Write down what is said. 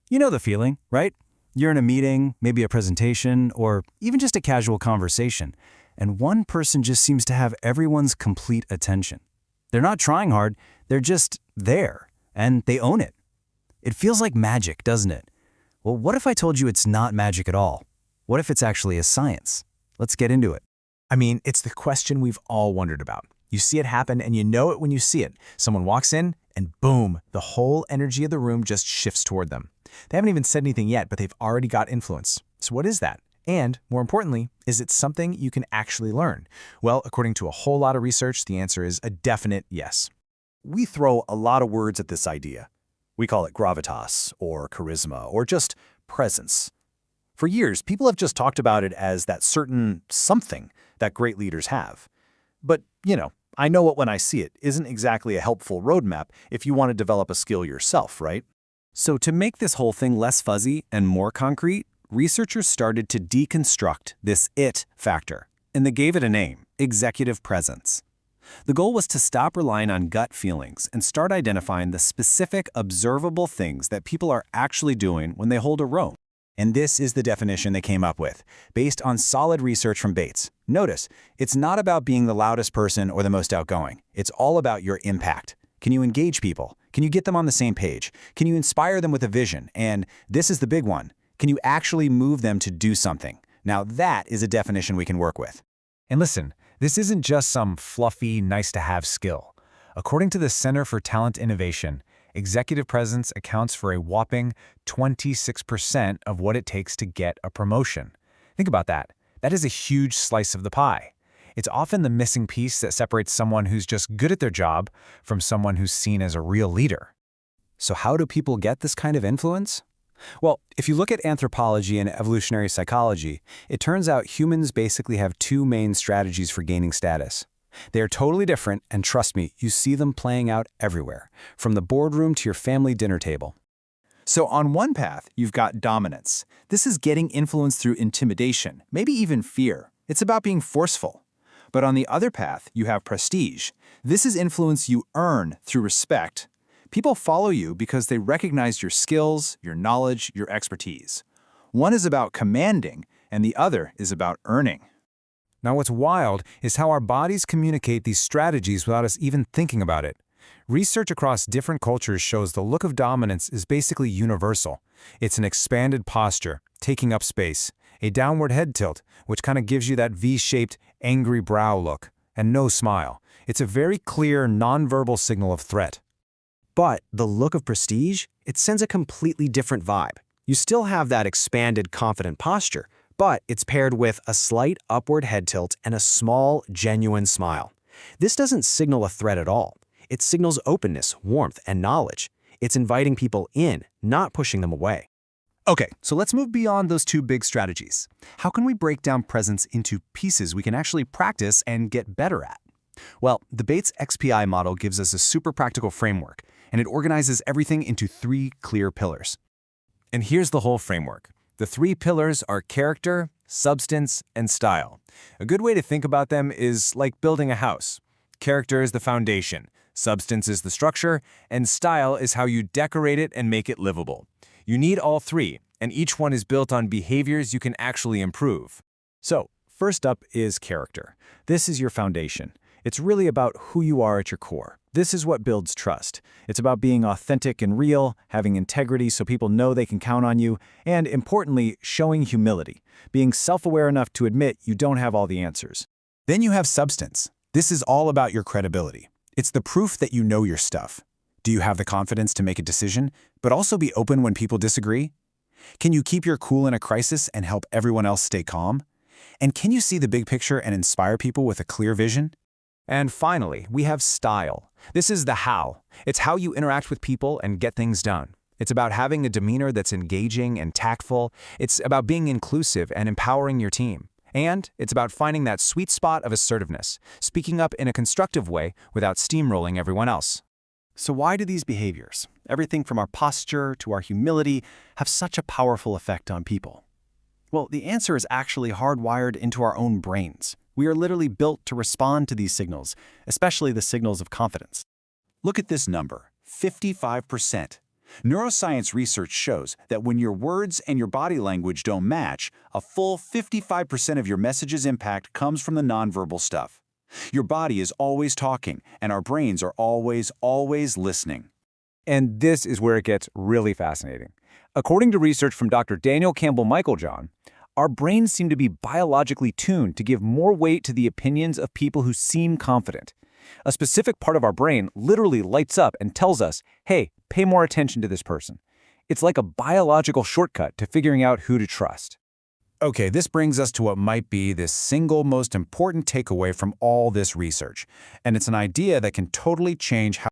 You know the feeling, right? You're in a meeting, maybe a presentation, or even just a casual conversation, and one person just seems to have everyone's complete attention. They're not trying hard, they're just there, and they own it. It feels like magic, doesn't it? Well, what if I told you it's not magic at all? What if it's actually a science? Let's get into it. I mean, it's the question we've all wondered about. You see it happen and you know it when you see it. Someone walks in and boom, the whole energy of the room just shifts toward them. They haven't even said anything yet, but they've already got influence. So what is that? And more importantly, is it something you can actually learn? Well, according to a whole lot of research, the answer is a definite yes. We throw a lot of words at this idea. We call it gravitas, or charisma, or just presence. For years, people have just talked about it as that certain something that great leaders have. But, I know it when I see it isn't exactly a helpful roadmap if you want to develop a skill yourself, right? So to make this whole thing less fuzzy and more concrete, researchers started to deconstruct this it factor, and they gave it a name, executive presence. The goal was to stop relying on gut feelings and start identifying the specific, observable things that people are actually doing when they hold a room. And this is the definition they came up with, based on solid research from Bates. Notice, it's not about being the loudest person or the most outgoing. It's all about your impact. Can you engage people? Can you get them on the same page? Can you inspire them with a vision? And this is the big one. Can you actually move them to do something? Now that is a definition we can work with. And listen, this isn't just some fluffy, nice-to-have skill. According to the Center for Talent Innovation, executive presence accounts for a whopping 26% of what it takes to get a promotion. Think about that. That is a huge slice of the pie. It's often the missing piece that separates someone who's just good at their job from someone who's seen as a real leader. So how do people get this kind of influence? Well, if you look at anthropology and evolutionary psychology, it turns out humans basically have two main strategies for gaining status. They are totally different, and trust me, you see them playing out everywhere, from the boardroom to your family dinner table. So on one path, you've got dominance. This is getting influence through intimidation, maybe even fear. It's about being forceful. But on the other path, you have prestige. This is influence you earn through respect. People follow you because they recognize your skills, your knowledge, your expertise. One is about commanding, and the other is about earning. Now what's wild is how our bodies communicate these strategies without us even thinking about it. Research across different cultures shows the look of dominance is basically universal. It's an expanded posture, taking up space, a downward head tilt, which kind of gives you that V-shaped, angry brow look, and no smile. It's a very clear, nonverbal signal of threat. But the look of prestige, it sends a completely different vibe. You still have that expanded, confident posture, but it's paired with a slight upward head tilt and a small, genuine smile. This doesn't signal a threat at all. It signals openness, warmth, and knowledge. It's inviting people in, not pushing them away. Okay, so let's move beyond those two big strategies. How can we break down presence into pieces we can actually practice and get better at? Well, the Bates XPI model gives us a super practical framework, and it organizes everything into 3 clear pillars. And here's the whole framework. The 3 pillars are character, substance, and style. A good way to think about them is like building a house. Character is the foundation, substance is the structure, and style is how you decorate it and make it livable. You need all 3, and each one is built on behaviors you can actually improve. So, first up is character. This is your foundation. It's really about who you are at your core. This is what builds trust. It's about being authentic and real, having integrity so people know they can count on you, and importantly, showing humility, being self-aware enough to admit you don't have all the answers. Then you have substance. This is all about your credibility. It's the proof that you know your stuff. Do you have the confidence to make a decision, but also be open when people disagree? Can you keep your cool in a crisis and help everyone else stay calm? And can you see the big picture and inspire people with a clear vision? And finally, we have style. This is the how. It's how you interact with people and get things done. It's about having a demeanor that's engaging and tactful. It's about being inclusive and empowering your team. And it's about finding that sweet spot of assertiveness, speaking up in a constructive way without steamrolling everyone else. So why do these behaviors, everything from our posture to our humility, have such a powerful effect on people? Well, the answer is actually hardwired into our own brains. We are literally built to respond to these signals, especially the signals of confidence. Look at this number, 55%. Neuroscience research shows that when your words and your body language don't match, a full 55% of your message's impact comes from the nonverbal stuff. Your body is always talking, and our brains are always listening. And this is where it gets really fascinating. According to research from Dr. Daniel Campbell-Michaeljohn, our brains seem to be biologically tuned to give more weight to the opinions of people who seem confident. A specific part of our brain literally lights up and tells us, hey, pay more attention to this person. It's like a biological shortcut to figuring out who to trust. Okay, this brings us to what might be the single most important takeaway from all this research, and it's an idea that can totally change how